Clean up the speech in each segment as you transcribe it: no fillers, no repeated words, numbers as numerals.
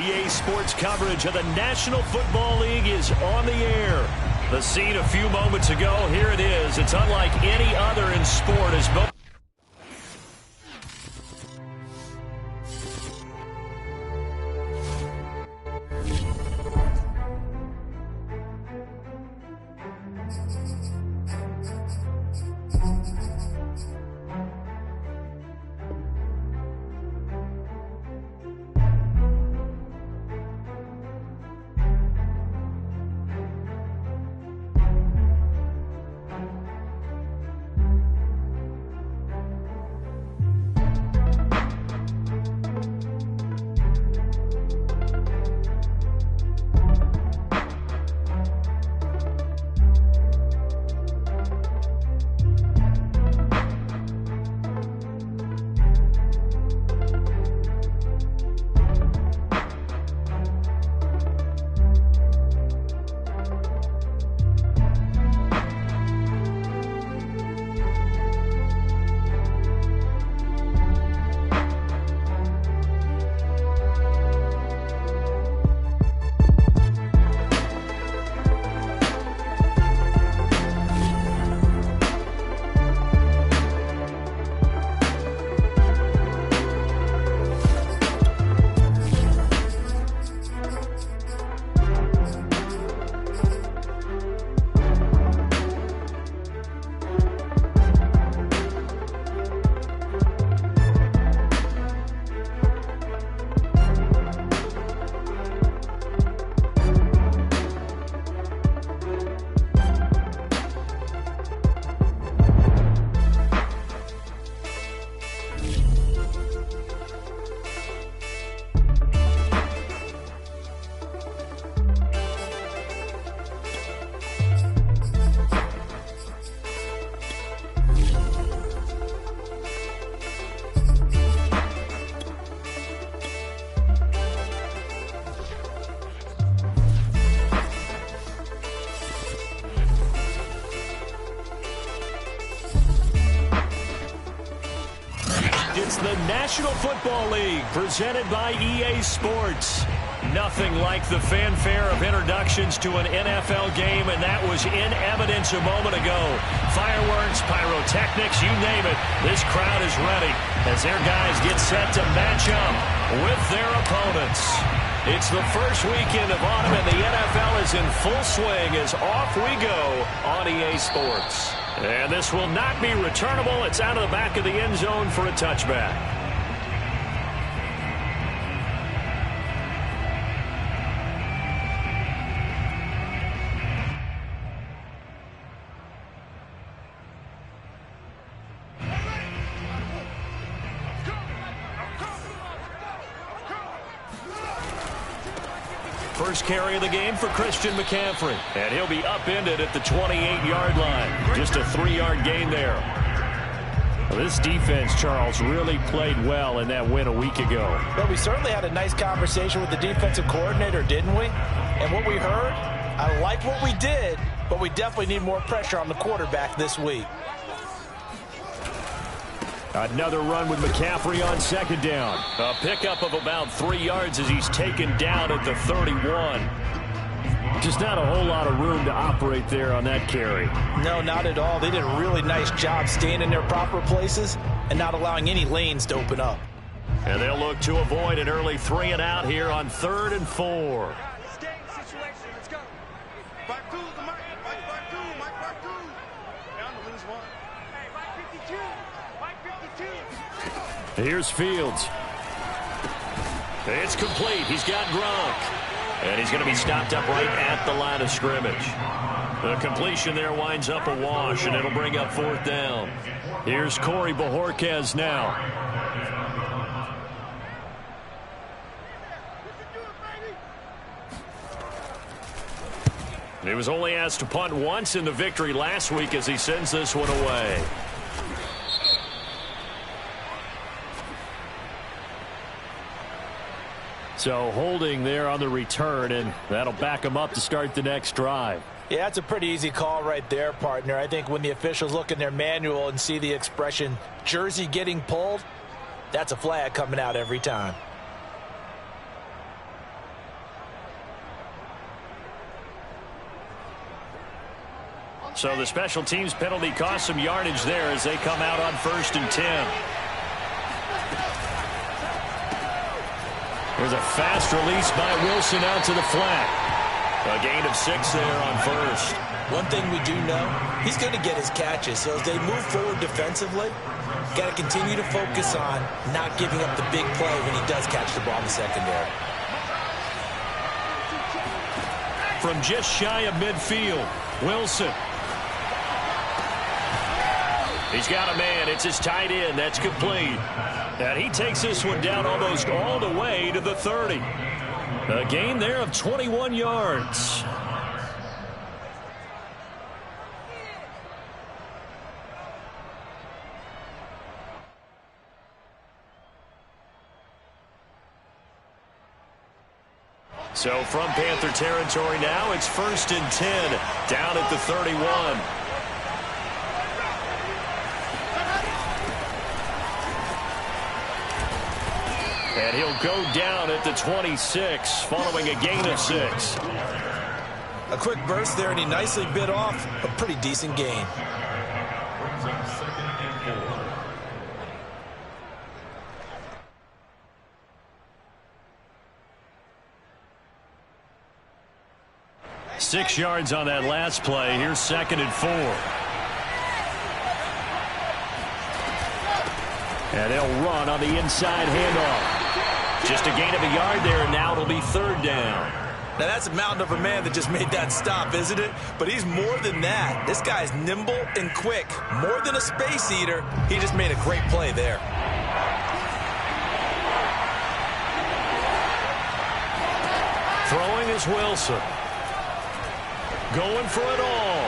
EA Sports coverage of the National Football League is on the air. The scene a few moments ago, here it is. It's unlike any other in sport as both. It's the National Football League presented by EA Sports. Nothing like the fanfare of introductions to an NFL game, and that was in evidence a moment ago. Fireworks, pyrotechnics, you name it. This crowd is ready as their guys get set to match up with their opponents. It's the first weekend of autumn, and the NFL is in full swing as off we go on EA Sports. And this will not be returnable. It's out of the back of the end zone for a touchback. First carry of the game for Christian McCaffrey. And he'll be upended at the 28-yard line. Just a 3-yard gain there. Well, this defense, Charles, really played well in that win a week ago. Well, we certainly had a nice conversation with the defensive coordinator, didn't we? And what we heard, I like what we did, but we definitely need more pressure on the quarterback this week. Another run with McCaffrey on second down. A pickup of about 3 yards as he's taken down at the 31. Just not a whole lot of room to operate there on that carry. No, not at all. They did a really nice job staying in their proper places and not allowing any lanes to open up. And they'll look to avoid an early 3 and out here on 3rd and 4. Let's go. Back two, back two. Down to lose one. Hey, back 52. Here's Fields. It's complete. He's got Gronk. And he's going to be stopped up right at the line of scrimmage. The completion there winds up a wash, and it'll bring up 4th down. Here's Corey Bojorquez now. He was only asked to punt once in the victory last week as he sends this one away. So holding there on the return, and that'll back him up to start the next drive. Yeah, that's a pretty easy call right there, partner. I think when the officials look in their manual and see the expression jersey getting pulled, that's a flag coming out every time. So the special teams penalty cost some yardage there as they come out on 1st and 10. There's a fast release by Wilson out to the flat. A gain of 6 there on 1st. One thing we do know, he's going to get his catches. So as they move forward defensively, got to continue to focus on not giving up the big play when he does catch the ball in the secondary. From just shy of midfield, Wilson. He's got a man. It's his tight end. That's complete. And he takes this one down almost all the way to the 30. A gain there of 21 yards. So from Panther territory now, it's 1st and 10 down at the 31. And he'll go down at the 26 following a gain of 6. A quick burst there, and he nicely bit off a pretty decent gain. Six yards on that last play. Here's 2nd and 4. And they'll run on the inside handoff. Just a gain of a yard there, and now it'll be 3rd down. Now that's a mountain of a man that just made that stop, isn't it? But he's more than that. This guy's nimble and quick. More than a space eater. He just made a great play there. Throwing is Wilson. Going for it all.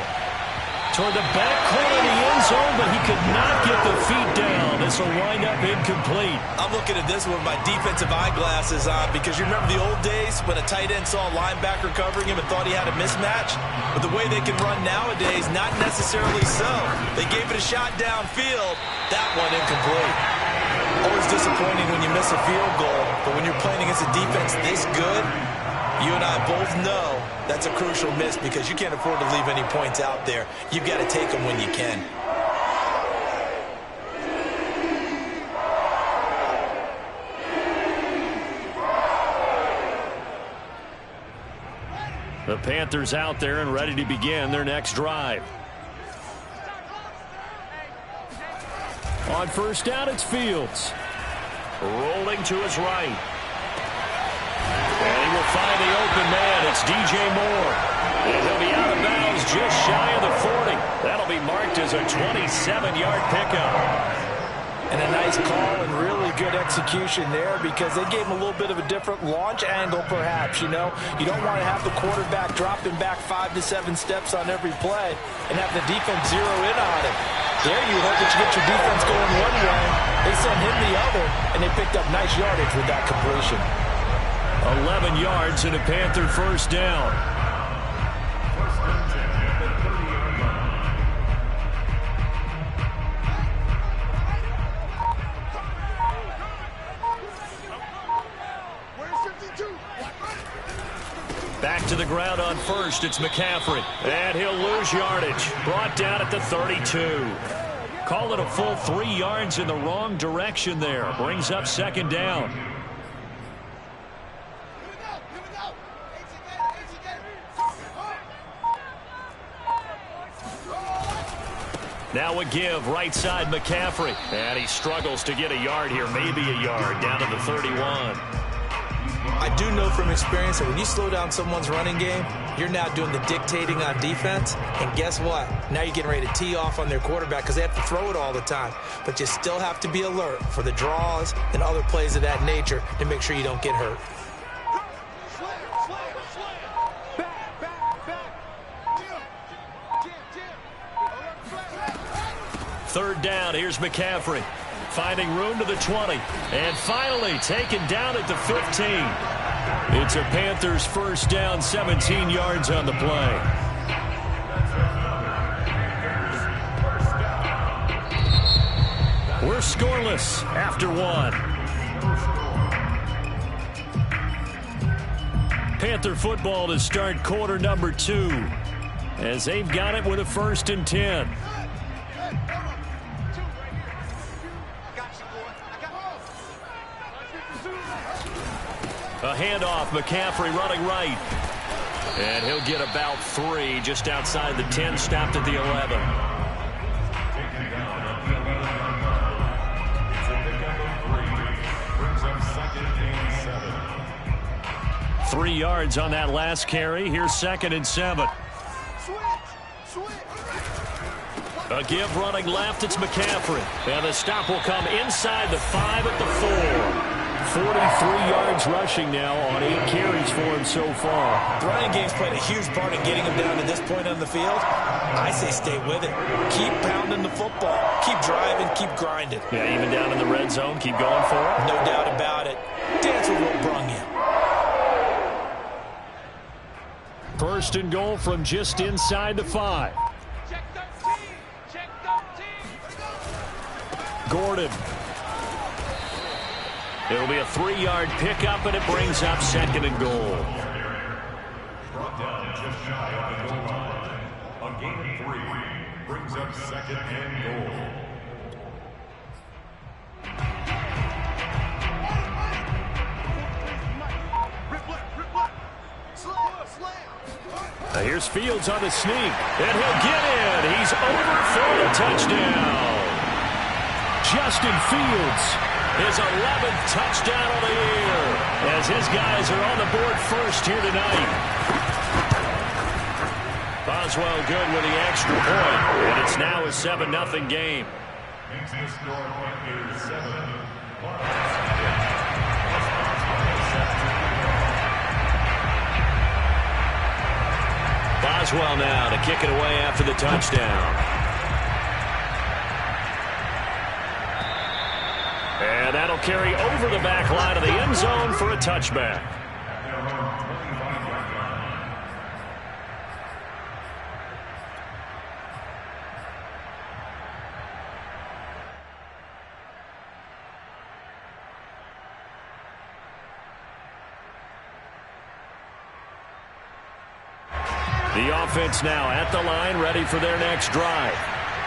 Toward the back corner of the end zone, but he could not get the feet down. This will wind up incomplete. I'm looking at this with my defensive eyeglasses on because you remember the old days when a tight end saw a linebacker covering him and thought he had a mismatch? But the way they can run nowadays, not necessarily so. They gave it a shot downfield. That one incomplete. Always disappointing when you miss a field goal, but when you're playing against a defense this good, you and I both know that's a crucial miss because you can't afford to leave any points out there. You've got to take them when you can. The Panthers out there and ready to begin their next drive. On 1st down, it's Fields. Rolling to his right. And he will find the open man. It's DJ Moore. And he'll be out of bounds just shy of the 40. That'll be marked as a 27-yard pickup. And a nice call and really good execution there because they gave him a little bit of a different launch angle perhaps, you know. You don't want to have the quarterback dropping back 5 to 7 steps on every play and have the defense zero in on it. There you hope that you get your defense going one way. They sent him the other, and they picked up nice yardage with that completion. 11 yards and a Panther 1st down. Back to the ground on 1st. It's McCaffrey. And he'll lose yardage. Brought down at the 32. Call it a full 3 yards in the wrong direction there. Brings up 2nd down. Now a give, right side McCaffrey. And he struggles to get a yard here, maybe a yard, down to the 31. I do know from experience that when you slow down someone's running game, you're now doing the dictating on defense. And guess what? Now you're getting ready to tee off on their quarterback because they have to throw it all the time. But you still have to be alert for the draws and other plays of that nature to make sure you don't get hurt. Third down, here's McCaffrey. Finding room to the 20. And finally taken down at the 15. It's a Panthers 1st down, 17 yards on the play. We're scoreless after 1. Panther football to start quarter number 2. as they've got it with a 1st and 10. A handoff, McCaffrey running right. And he'll get about 3 just outside the 10, stopped at the 11. Three yards on that last carry. Here's 2nd and 7. A give running left. It's McCaffrey. And the stop will come inside the 5 at the 4. 43 yards rushing now on 8 carries for him so far. The running game's played a huge part in getting him down to this point on the field. I say stay with it. Keep pounding the football. Keep driving. Keep grinding. Yeah, even down in the red zone, keep going for it. No doubt about it. Dance with what brung you. 1st and goal from just inside the 5. Check 13. Check 13. Gordon. It'll be a 3-yard pickup, and it brings up 2nd and goal. Brought down just shy of the goal line. A gain of 3 brings up 2nd and goal. Now here's Fields on the sneak, and he'll get in. He's over for the touchdown. Justin Fields, his 11th touchdown of the year, as his guys are on the board first here tonight. Boswell good with the extra point, and it's now a 7-0 game. Into the score, Panthers 7. Boswell now to kick it away after the touchdown. And that'll carry over the back line of the end zone for a touchback. The offense now at the line, ready for their next drive.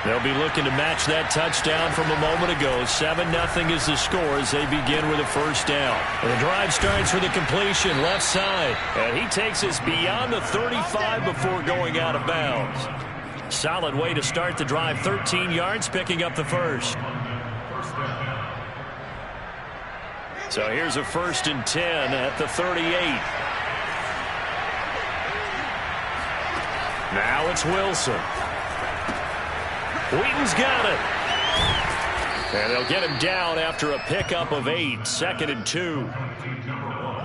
They'll be looking to match that touchdown from a moment ago. 7-0 is the score as they begin with a 1st down. And the drive starts with a completion left side. And he takes us beyond the 35 before going out of bounds. Solid way to start the drive. 13 yards, picking up the 1st. So here's a 1st and 10 at the 38. Now it's Wilson. Wheaton's got it. And they'll get him down after a pickup of 8. 2nd and 2.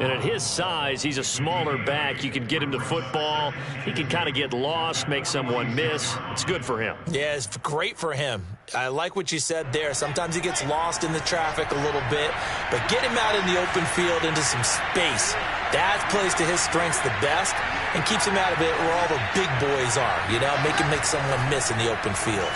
And at his size, he's a smaller back. You can get him the football. He can kind of get lost, make someone miss. It's good for him. Yeah, it's great for him. I like what you said there. Sometimes he gets lost in the traffic a little bit, but get him out in the open field into some space. That plays to his strengths the best and keeps him out of it where all the big boys are. You know, make him make someone miss in the open field.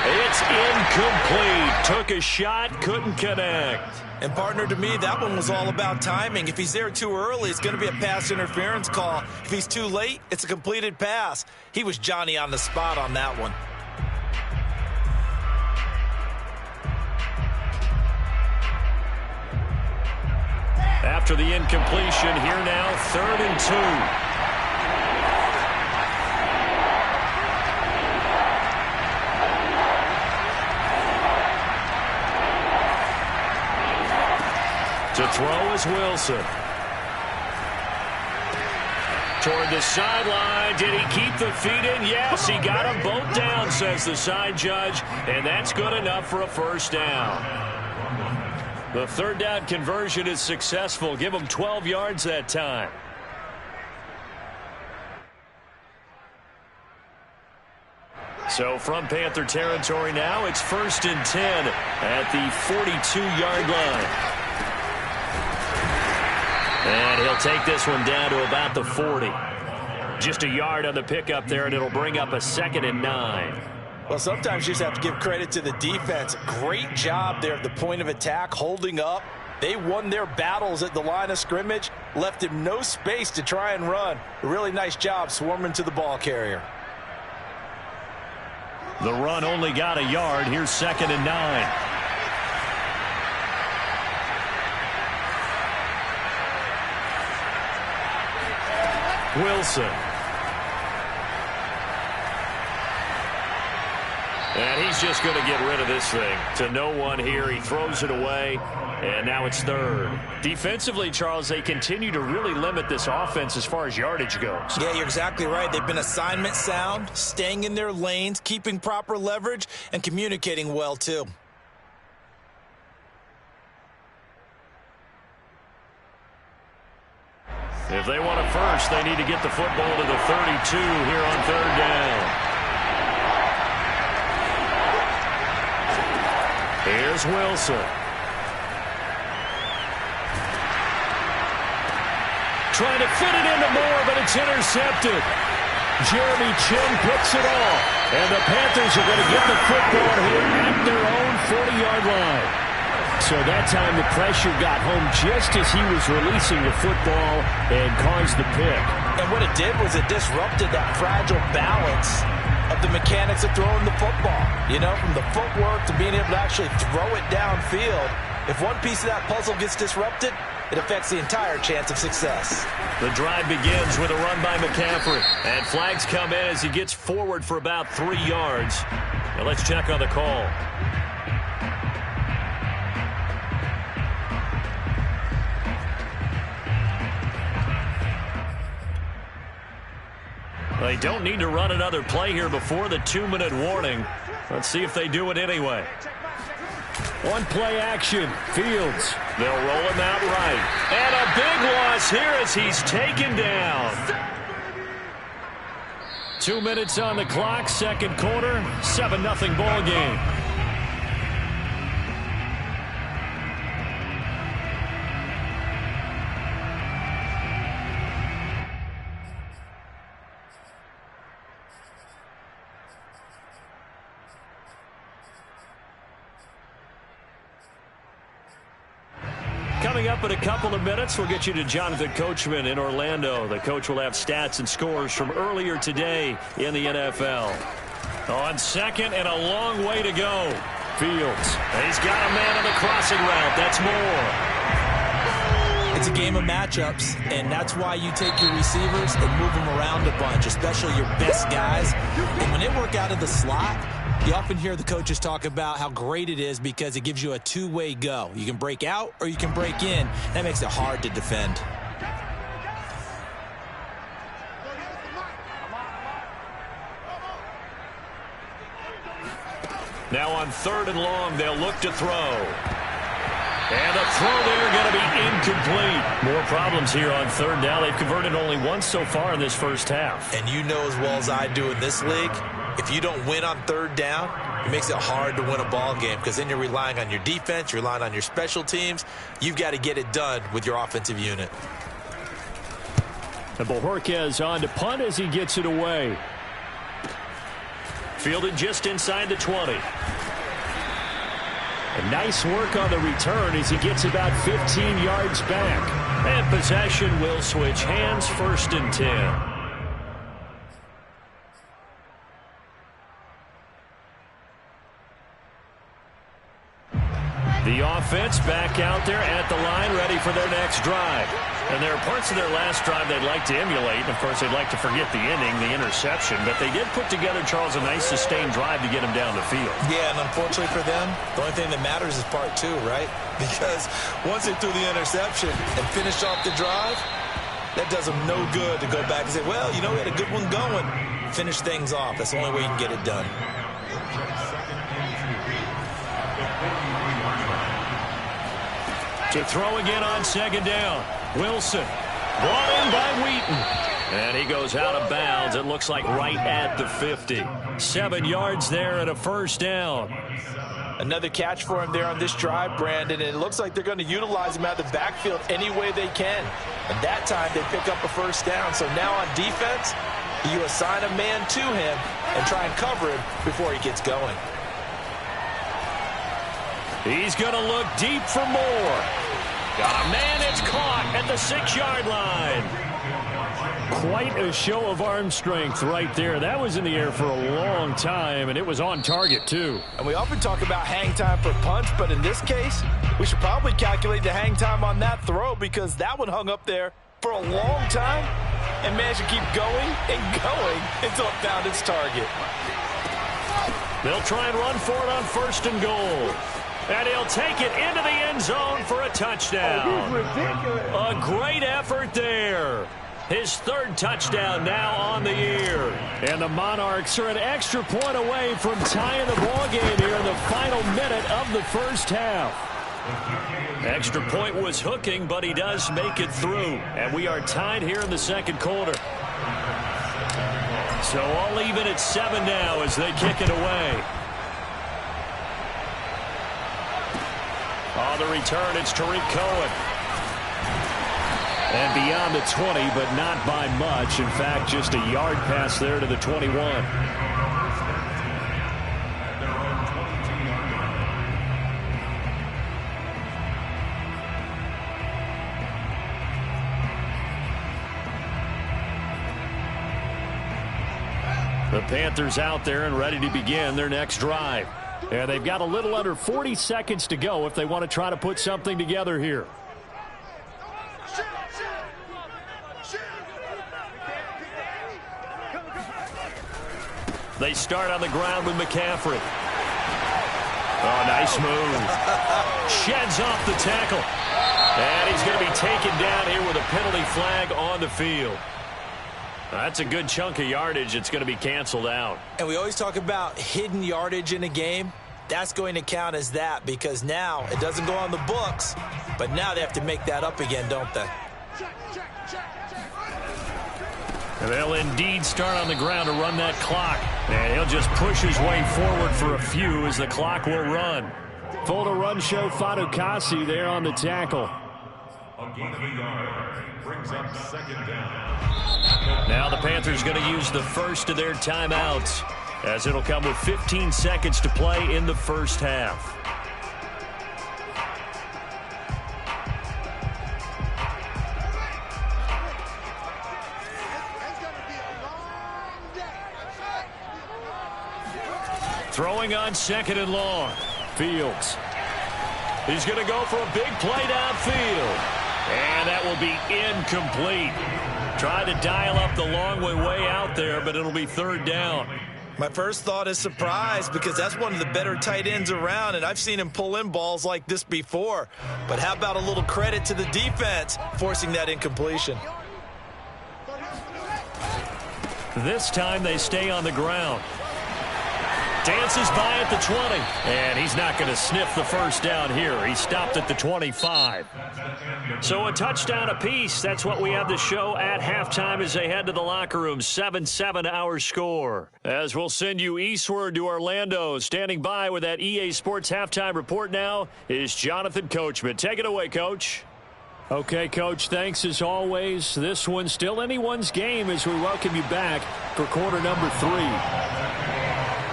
It's incomplete. Took a shot, couldn't connect. And partner, to me, that one was all about timing. If he's there too early, it's going to be a pass interference call. If he's too late, it's a completed pass. He was Johnny on the spot on that one. After the incompletion, here now, 3rd and 2. To throw is Wilson. Toward the sideline. Did he keep the feet in? Yes, he got them both down, says the side judge. And that's good enough for a 1st down. The 3rd down conversion is successful. Give him 12 yards that time. So from Panther territory now, it's 1st and 10 at the 42-yard line. And he'll take this one down to about the 40. Just a yard on the pickup there, and it'll bring up a 2nd and 9. Well, sometimes you just have to give credit to the defense. Great job there at the point of attack, holding up, They won their battles at the line of scrimmage, left him no space to try and run. A really nice job swarming to the ball carrier. The run only got a yard. Here's 2nd and 9. Wilson. And he's just going to get rid of this thing. To no one here. He throws it away. And now it's 3rd. Defensively, Charles, they continue to really limit this offense as far as yardage goes. Yeah, you're exactly right. They've been assignment sound, staying in their lanes, keeping proper leverage, and communicating well, too. If they want a first, they need to get the football to the 32 here on 3rd down. Here's Wilson. Trying to fit it into Moore, but it's intercepted. Jeremy Chin picks it off. And the Panthers are going to get the football here at their own 40-yard line. So that time the pressure got home just as he was releasing the football and caused the pick. And what it did was it disrupted that fragile balance of the mechanics of throwing the football. You know, from the footwork to being able to actually throw it downfield. If one piece of that puzzle gets disrupted, it affects the entire chance of success. The drive begins with a run by McCaffrey. And flags come in as he gets forward for about 3 yards. Now let's check on the call. They don't need to run another play here before the 2-minute warning. Let's see if they do it anyway. One play action. Fields. They'll roll him out right. And a big loss here as he's taken down. 2 minutes on the clock, 2nd quarter, 7-0 ball game. Coming up in a couple of minutes, we'll get you to Jonathan Coachman in Orlando. The coach will have stats and scores from earlier today in the NFL. On 2nd and a long way to go. Fields. He's got a man on the crossing route. That's Moore. It's a game of matchups, and that's why you take your receivers and move them around a bunch, especially your best guys. And when they work out of the slot, you often hear the coaches talk about how great it is because it gives you a two-way go. You can break out or you can break in. That makes it hard to defend. Now on 3rd and long, they'll look to throw. And the throw there going to be incomplete. More problems here on 3rd down. They've converted only once so far in this first half. And you know as well as I do in this league, if you don't win on 3rd down, it makes it hard to win a ball game because then you're relying on your defense, you're relying on your special teams. You've got to get it done with your offensive unit. And Bojorquez on to punt as he gets it away. Fielded just inside the 20. And nice work on the return as he gets about 15 yards back. And possession will switch hands, 1st and 10. The offense back out there at the line, ready for their next drive. And there are parts of their last drive they'd like to emulate. And, of course, they'd like to forget the ending, the interception. But they did put together, Charles, a nice sustained drive to get them down the field. Yeah, and unfortunately for them, the only thing that matters is part 2, right? Because once they threw the interception and finished off the drive, that does them no good to go back and say, well, you know, we had a good one going. Finish things off. That's the only way you can get it done. To throw again on 2nd down. Wilson brought in by Wheaton. And he goes out of bounds. It looks like right at the 50. 7 yards there and a 1st down. Another catch for him there on this drive, Brandon. And it looks like they're going to utilize him out of the backfield any way they can. And that time they pick up a 1st down. So now on defense, you assign a man to him and try and cover him before he gets going. He's going to look deep for Moore. Oh, man, it's caught at the 6-yard line. Quite a show of arm strength right there. That was in the air for a long time, and it was on target, too. And we often talk about hang time for punts, but in this case, we should probably calculate the hang time on that throw because that one hung up there for a long time and managed to keep going and going until it found its target. They'll try and run for it on 1st and goal. And he'll take it into the end zone for a touchdown. A great effort there. His 3rd touchdown now on the year. And the Monarchs are an extra point away from tying the ball game here in the final minute of the first half. Extra point was hooking, but he does make it through. And we are tied here in the 2nd quarter. So all even at 7 now as they kick it away. On the return, it's Tariq Cohen. And beyond the 20, but not by much. In fact, just a yard pass there to the 21. The Panthers out there and ready to begin their next drive. And they've got a little under 40 seconds to go if they want to try to put something together here. They start on the ground with McCaffrey. Oh, nice move. Sheds off the tackle. And he's going to be taken down here with a penalty flag on the field. That's a good chunk of yardage. It's going to be canceled out. And we always talk about hidden yardage in a game. That's going to count as that because now it doesn't go on the books, but now they have to make that up again, don't they? And they'll indeed start on the ground to run that clock. And he'll just push his way forward for a few as the clock will run. Full to run show Fadukasi there on the tackle. A gain of a yard brings up 2nd down. Now the Panthers going to use the first of their timeouts as it'll come with 15 seconds to play in the first half. Throwing on 2nd and long. Fields. He's going to go for a big play downfield. And that will be incomplete. Tried to dial up the long way out there, but it'll be 3rd down. My first thought is surprise because that's one of the better tight ends around, and I've seen him pull in balls like this before. But how about a little credit to the defense forcing that incompletion? This time they stay on the ground. Dances by at the 20. And he's not going to sniff the first down here. He stopped at the 25. So a touchdown apiece. That's what we have to show at halftime as they head to the locker room. 7-7 our score. As we'll send you eastward to Orlando. Standing by with that EA Sports halftime report now is Jonathan Coachman. Take it away, Coach. Okay, Coach, thanks as always. This one's still anyone's game as we welcome you back for quarter number 3.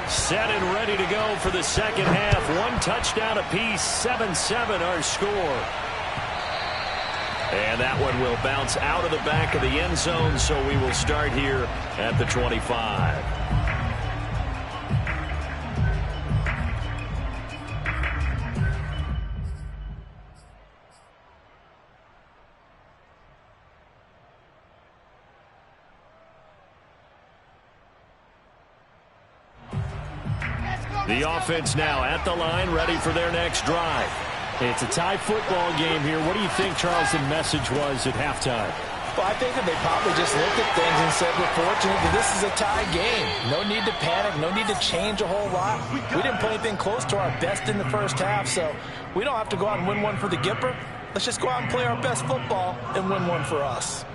Set and ready to go for the 2nd half. 1 touchdown apiece, 7-7 our score. And that one will bounce out of the back of the end zone, so we will start here at the 25. The offense now at the line, ready for their next drive. It's a tie football game here. What do you think, Charles, the message was at halftime? Well, I think that they probably just looked at things and said, we're fortunate that this is a tie game. No need to panic, no need to change a whole lot. We didn't play anything close to our best in the first half, so we don't have to go out and win one for the Gipper. Let's just go out and play our best football and win one for us.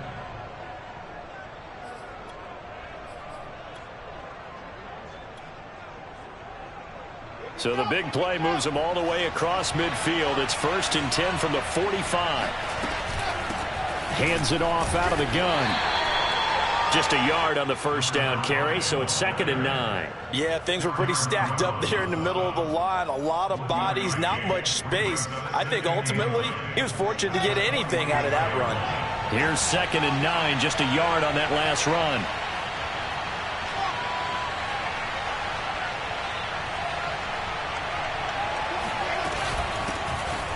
So the big play moves them all the way across midfield. It's 1st and 10 from the 45. Hands it off out of the gun. Just a yard on the first down carry, so it's 2nd and 9. Yeah, things were pretty stacked up there in the middle of the line. A lot of bodies, not much space. I think ultimately he was fortunate to get anything out of that run. Here's 2nd and 9, just a yard on that last run.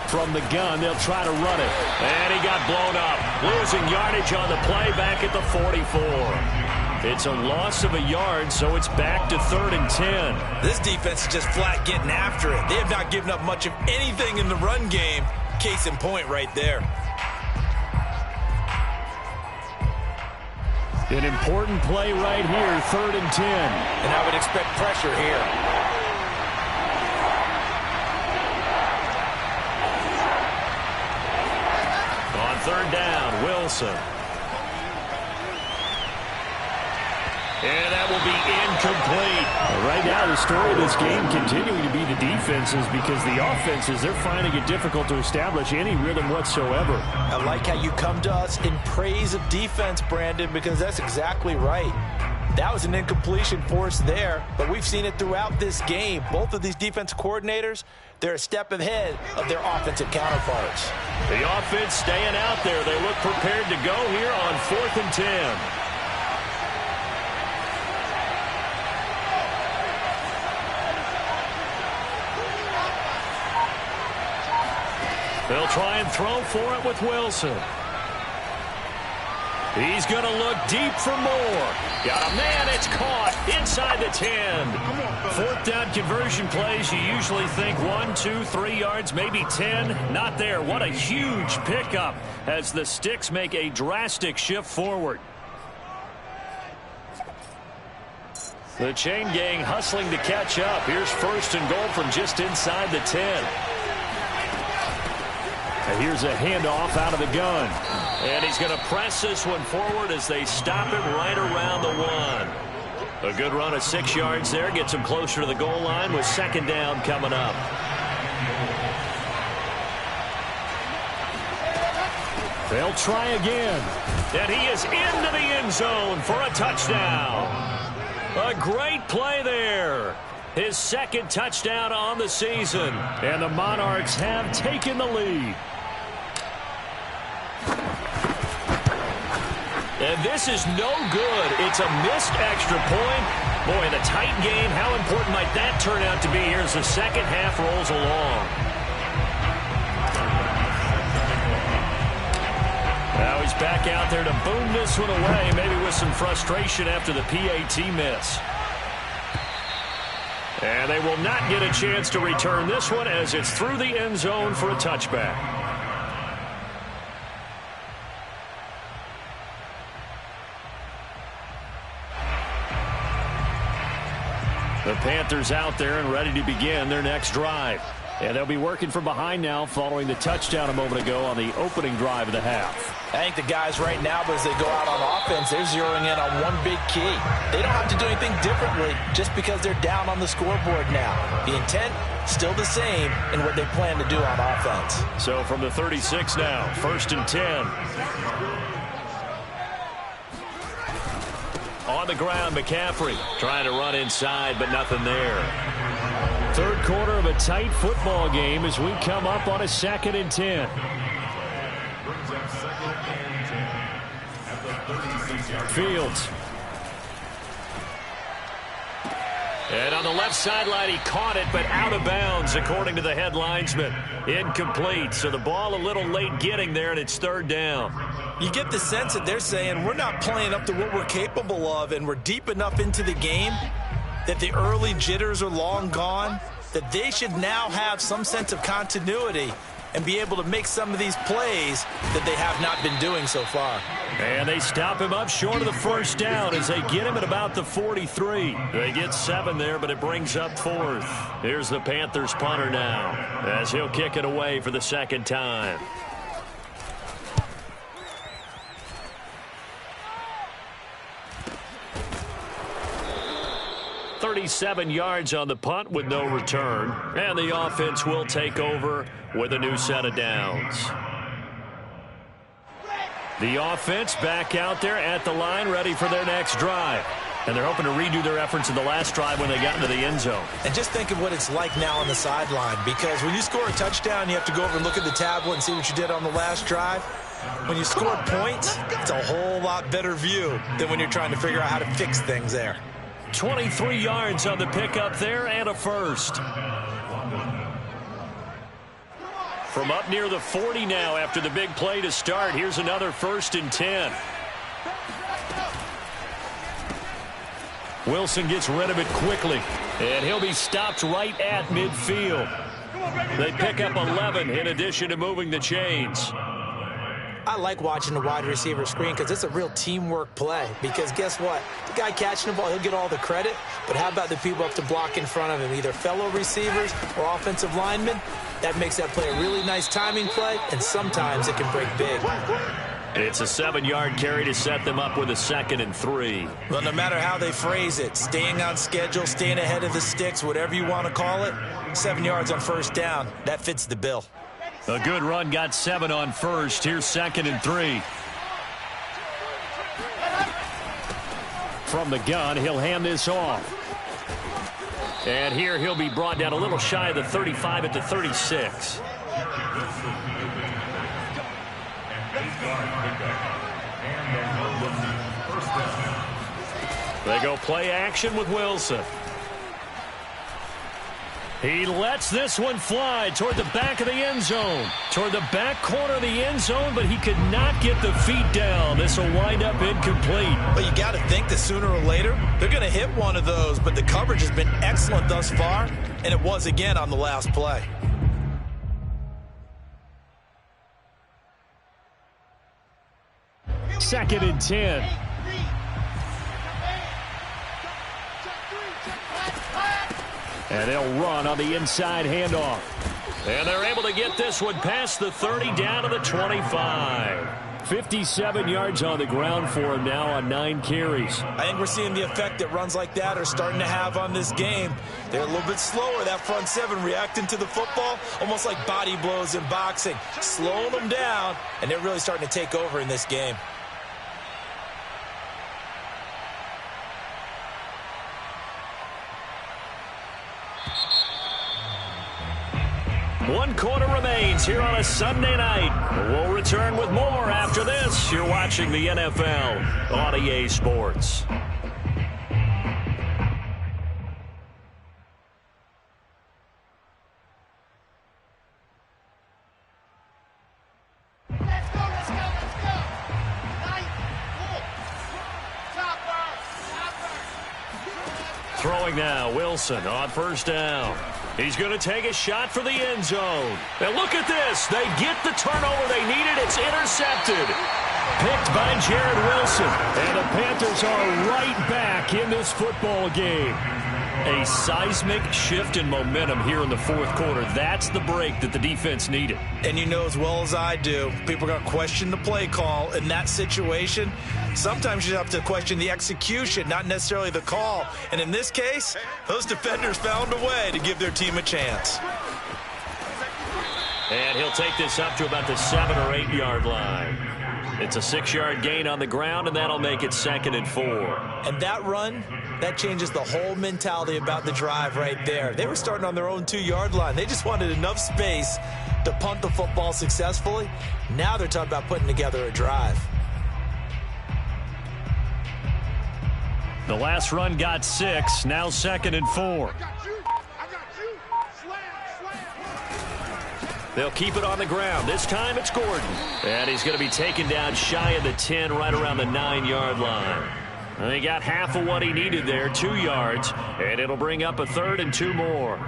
From the gun, they'll try to run it. And he got blown up. Losing yardage on the play back at the 44. It's a loss of a yard, so it's back to 3rd and 10. This defense is just flat getting after it. They have not given up much of anything in the run game. Case in point right there. An important play right here, 3rd and 10. And I would expect pressure here. On 3rd down, Wilson. And that will be incomplete. Right now, the story of this game continuing to be the defenses, because the offenses, they're finding it difficult to establish any rhythm whatsoever. I like how you come to us in praise of defense, Brandon, because that's exactly right. That was an incompletion for us there, but we've seen it throughout this game. Both of these defense coordinators, they're a step ahead of their offensive counterparts. The offense staying out there. They look prepared to go here on 4th and 10. They'll try and throw for it with Wilson. He's going to look deep for more. Got a man, it's caught inside the 10. 4th down conversion plays, you usually think 1, 2, 3 yards, maybe 10. Not there. What a huge pickup as the Sticks make a drastic shift forward. The chain gang hustling to catch up. Here's 1st and goal from just inside the 10. And here's a handoff out of the gun. And he's going to press this one forward as they stop him right around the 1. A good run of 6 yards there. Gets him closer to the goal line with 2nd down coming up. They'll try again. And he is into the end zone for a touchdown. A great play there. His 2nd touchdown on the season. And the Monarchs have taken the lead. And this is no good. It's a missed extra point. Boy, in a tight game, how important might that turn out to be here as the second half rolls along? Now he's back out there to boom this one away, maybe with some frustration after the PAT miss. And they will not get a chance to return this one as it's through the end zone for a touchback. The Panthers out there and ready to begin their next drive. And they'll be working from behind now following the touchdown a moment ago on the opening drive of the half. I think the guys right now, as they go out on offense, they're zeroing in on one big key. They don't have to do anything differently just because they're down on the scoreboard now. The intent, still the same in what they plan to do on offense. So from the 36 now, 1st and 10. On the ground, McCaffrey trying to run inside, but nothing there. Third quarter of a tight football game as we come up on a 2nd and 10. Fields. And on the left sideline, he caught it, but out of bounds, according to the head linesman. Incomplete, so the ball a little late getting there, and it's 3rd down. You get the sense that they're saying we're not playing up to what we're capable of, and we're deep enough into the game that the early jitters are long gone, that they should now have some sense of continuity and be able to make some of these plays that they have not been doing so far. And they stop him up short of the 1st down as they get him at about the 43. They get 7 there, but it brings up 4th. Here's the Panthers punter now as he'll kick it away for the 2nd time. .37 yards on the punt with no return. And the offense will take over with a new set of downs. The offense back out there at the line, ready for their next drive. And they're hoping to redo their efforts in the last drive when they got into the end zone. And just think of what it's like now on the sideline, because when you score a touchdown, you have to go over and look at the tablet and see what you did on the last drive. When you score points, it's a whole lot better view than when you're trying to figure out how to fix things there. 23 yards on the pickup there and a first. From up near the 40 now after the big play to start. Here's another 1st and 10. Wilson gets rid of it quickly, and he'll be stopped right at midfield. They pick up 11 in addition to moving the chains. I like watching the wide receiver screen because it's a real teamwork play. Because guess what? The guy catching the ball, he'll get all the credit. But how about the people up to block in front of him, either fellow receivers or offensive linemen? That makes that play a really nice timing play, and sometimes it can break big. It's a 7-yard carry to set them up with a 2nd and 3. Well, no matter how they phrase it, staying on schedule, staying ahead of the sticks, whatever you want to call it, 7 yards on 1st down, that fits the bill. A good run, got 7 on 1st. Here's 2nd and 3. From the gun, he'll hand this off. And here he'll be brought down a little shy of the 35 at the 36. They go play action with Wilson. He lets this one fly toward the back of the end zone. Toward the back corner of the end zone, but he could not get the feet down. This will wind up incomplete. But you got to think that sooner or later, they're going to hit one of those. But the coverage has been excellent thus far, and it was again on the last play. Second and 10. And they'll run on the inside handoff. And they're able to get this one past the 30 down to the 25. 57 yards on the ground for him now on 9 carries. I think we're seeing the effect that runs like that are starting to have on this game. They're a little bit slower, that front 7, reacting to the football, almost like body blows in boxing. Slowing them down, and they're really starting to take over in this game. One quarter remains here on a Sunday night. We'll return with more after this. You're watching the NFL on EA Sports. Throwing now, Wilson on 1st down. He's going to take a shot for the end zone. And look at this. They get the turnover they needed. It's intercepted. Picked by Jared Wilson. And the Panthers are right back in this football game. A seismic shift in momentum here in the 4th quarter. That's the break that the defense needed. And you know as well as I do, people are going to question the play call in that situation. Sometimes you have to question the execution, not necessarily the call. And in this case, those defenders found a way to give their team a chance. And he'll take this up to about the 7 or 8 yard line. It's a 6-yard gain on the ground, and that'll make it 2nd and 4. And that run, that changes the whole mentality about the drive right there. They were starting on their own 2-yard line. They just wanted enough space to punt the football successfully. Now they're talking about putting together a drive. The last run got 6, now 2nd and 4. They'll keep it on the ground. This time it's Gordon. And he's going to be taken down shy of the 10, right around the 9-yard line. And he got half of what he needed there, 2 yards. And it'll bring up a 3rd and 2 more.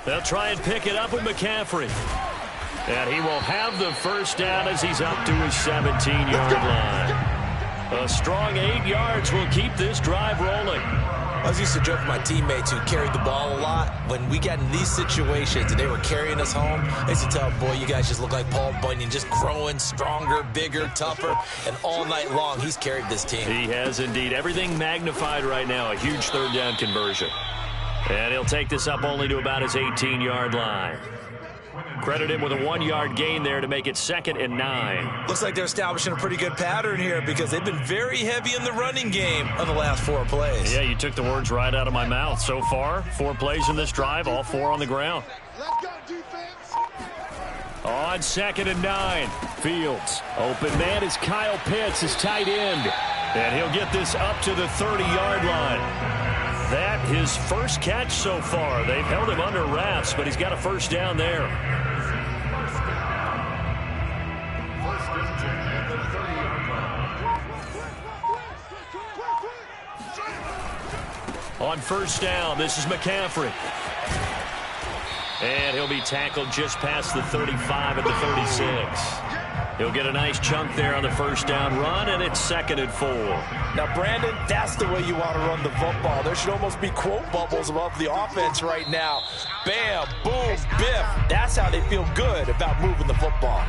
They'll try and pick it up with McCaffrey. And he will have the 1st down as he's up to his 17-yard line. A strong 8 yards will keep this drive rolling. I was used to joke with my teammates who carried the ball a lot. When we got in these situations and they were carrying us home, I used to tell them, boy, you guys just look like Paul Bunyan, just growing stronger, bigger, tougher, and all night long he's carried this team. He has indeed. Everything magnified right now. A huge third down conversion. And he'll take this up only to about his 18-yard line. Credit him with a 1-yard gain there to make it 2nd and 9. Looks like they're establishing a pretty good pattern here because they've been very heavy in the running game on the last 4 plays. Yeah, you took the words right out of my mouth. So far, 4 plays in this drive, all 4 on the ground. Let's go, defense. On 2nd and 9, Fields. Open man is Kyle Pitts, his tight end. And he'll get this up to the 30-yard line. That his first catch so far. They've held him under wraps, but he's got a first down there. On first down, this is McCaffrey. And he'll be tackled just past the 35 at the 36. He'll get a nice chunk there on the first down run, and it's 2nd and 4. Now, Brandon, that's the way you want to run the football. There should almost be quote bubbles above the offense right now. Bam, boom, biff. That's how they feel good about moving the football.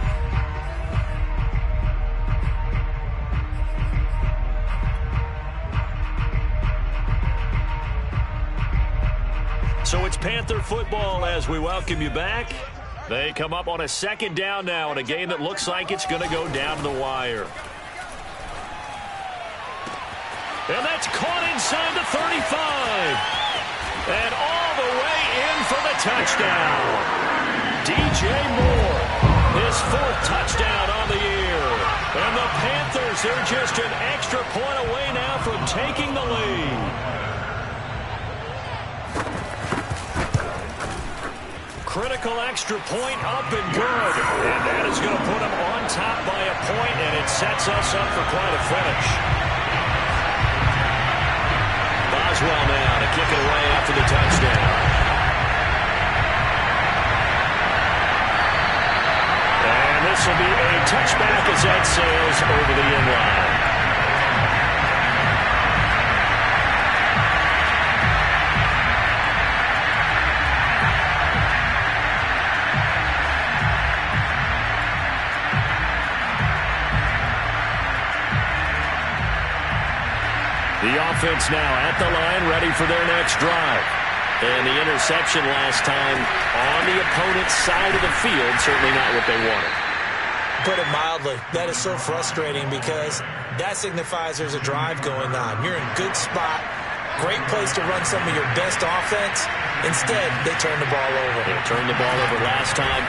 So it's Panther football as we welcome you back. They come up on a 2nd down now in a game that looks like it's going to go down to the wire. And that's caught inside the 35. And all the way in for the touchdown. DJ Moore, his 4th touchdown on the year. And the Panthers, they're just an extra point away now from taking the lead. Critical extra point up and good. And that is going to put them on top by a point, and it sets us up for quite a finish. Boswell now to kick it away after the touchdown. And this will be a touchback as that sails over the end line. The offense now at the line, ready for their next drive. And the interception last time on the opponent's side of the field, certainly not what they wanted. Put it mildly, that is so frustrating because that signifies there's a drive going on. You're in a good spot, great place to run some of your best offense. Instead, they turn the ball over. They turned the ball over last time.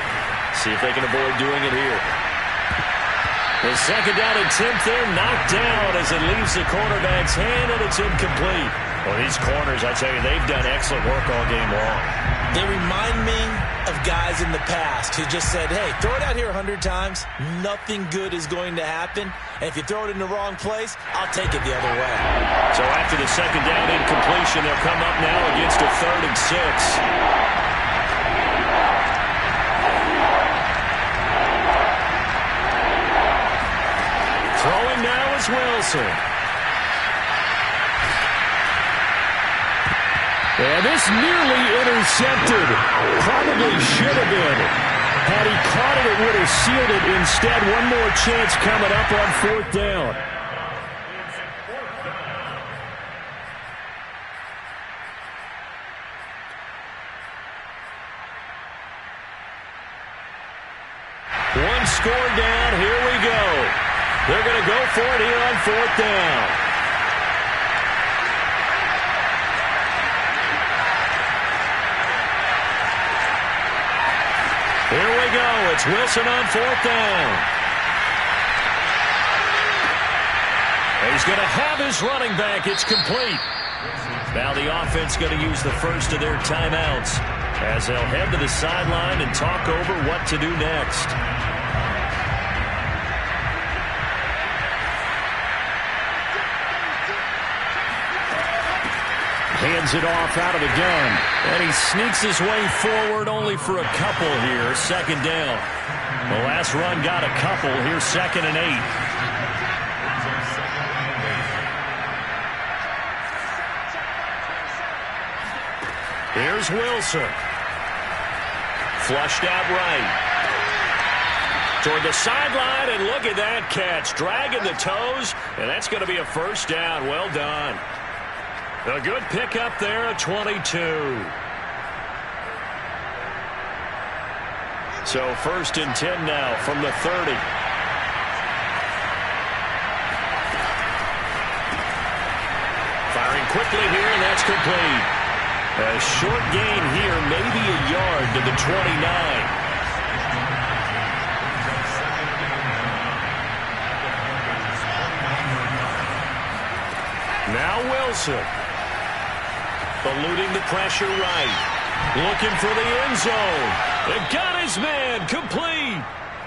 See if they can avoid doing it here. The 2nd down attempt there knocked down as it leaves the cornerback's hand, and it's incomplete. Well, these corners, I tell you, they've done excellent work all game long. They remind me of guys in the past who just said, hey, throw it out here 100 times. Nothing good is going to happen. And if you throw it in the wrong place, I'll take it the other way. So after the 2nd down incompletion, they'll come up now against a 3rd and 6. Throwing now is Wilson. And this nearly intercepted. Probably should have been. Had he caught it, it would have sealed it. Instead, one more chance coming up on 4th down. One score down. Here we go. They're going to go for it here on 4th down. Here we go. It's Wilson on 4th down. And he's going to have his running back. It's complete. Now the offense going to use the first of their timeouts as they'll head to the sideline and talk over what to do next. Hands it off out of the gun. And he sneaks his way forward only for a couple here. 2nd down. The last run got a couple. Here's 2nd and 8. Here's Wilson. Flushed out right. Toward the sideline, and look at that catch. Dragging the toes, and that's going to be a first down. Well done. A good pickup there at 22. So 1st and 10 now from the 30. Firing quickly here, and that's complete. A short gain here, maybe a yard to the 29. Now Wilson. Eluding the pressure right. Looking for the end zone. It got his man complete.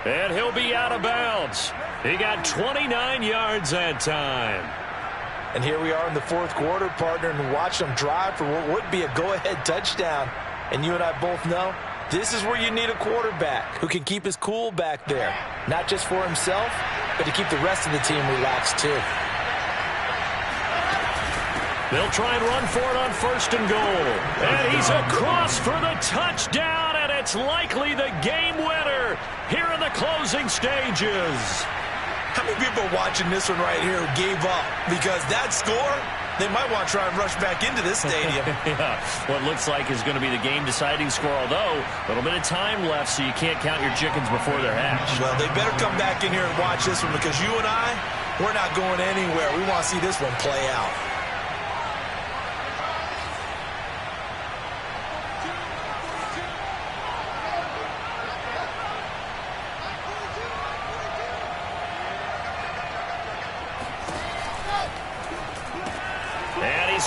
And he'll be out of bounds. He got 29 yards that time. And here we are in the 4th quarter, partner, and watch them drive for what would be a go-ahead touchdown. And you and I both know this is where you need a quarterback who can keep his cool back there. Not just for himself, but to keep the rest of the team relaxed too. They'll try and run for it on 1st and goal. And he's across for the touchdown, and it's likely the game winner here in the closing stages. How many people are watching this one right here who gave up? Because that score, they might want to try and rush back into this stadium. Yeah, what looks like is going to be the game-deciding score, although a little bit of time left, so you can't count your chickens before they're hatched. Well, they better come back in here and watch this one, because you and I, we're not going anywhere. We want to see this one play out.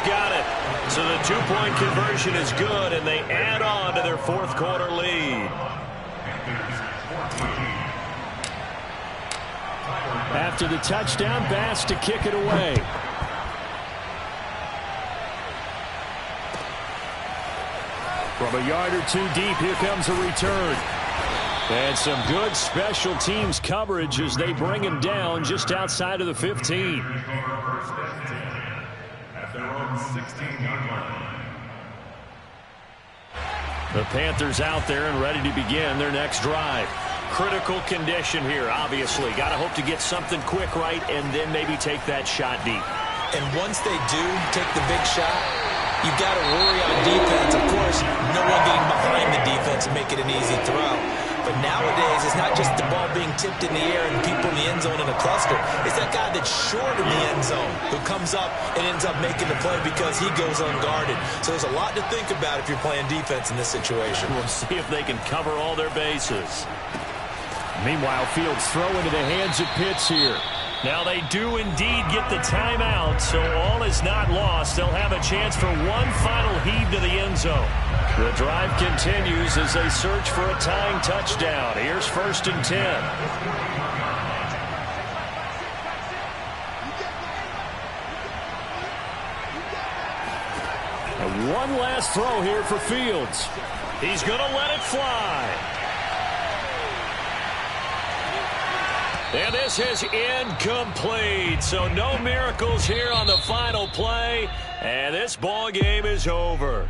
Got it. So the 2-point conversion is good, and they add on to their 4th quarter lead. After the touchdown, Bass to kick it away. From a yard or two deep, here comes a return. And some good special teams coverage as they bring him down just outside of the 15. The Panthers out there and ready to begin their next drive. Critical condition here, obviously. Got to hope to get something quick right and then maybe take that shot deep. And once they do take the big shot, you've got to worry on defense. Of course, no one getting behind the defense and make it an easy throw. But nowadays, it's not just the ball being tipped in the air and people in the end zone in a cluster. It's that guy that's short in the end zone who comes up and ends up making the play because he goes unguarded. So there's a lot to think about if you're playing defense in this situation. We'll see if they can cover all their bases. Meanwhile, Fields throw into the hands of Pitts here. Now they do indeed get the timeout, so all is not lost. They'll have a chance for one final heave to the end zone. The drive continues as they search for a tying touchdown. Here's 1st and 10. And one last throw here for Fields. He's going to let it fly. And this is incomplete. So no miracles here on the final play. And this ball game is over.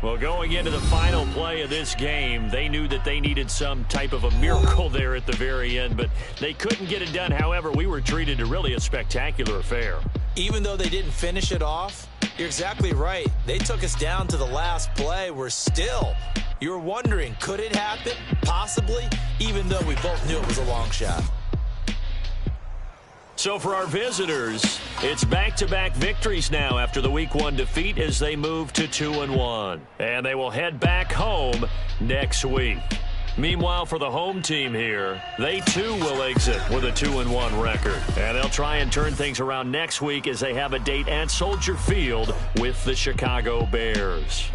Well, going into the final play of this game, they knew that they needed some type of a miracle there at the very end, but they couldn't get it done. However, we were treated to really a spectacular affair. Even though they didn't finish it off, you're exactly right. They took us down to the last play. We're still, you were wondering, could it happen? Possibly, even though we both knew it was a long shot. So for our visitors, it's back-to-back victories now after the Week 1 defeat as they move to 2-1. And they will head back home next week. Meanwhile, for the home team here, they too will exit with a 2-1 record. And they'll try and turn things around next week as they have a date at Soldier Field with the Chicago Bears.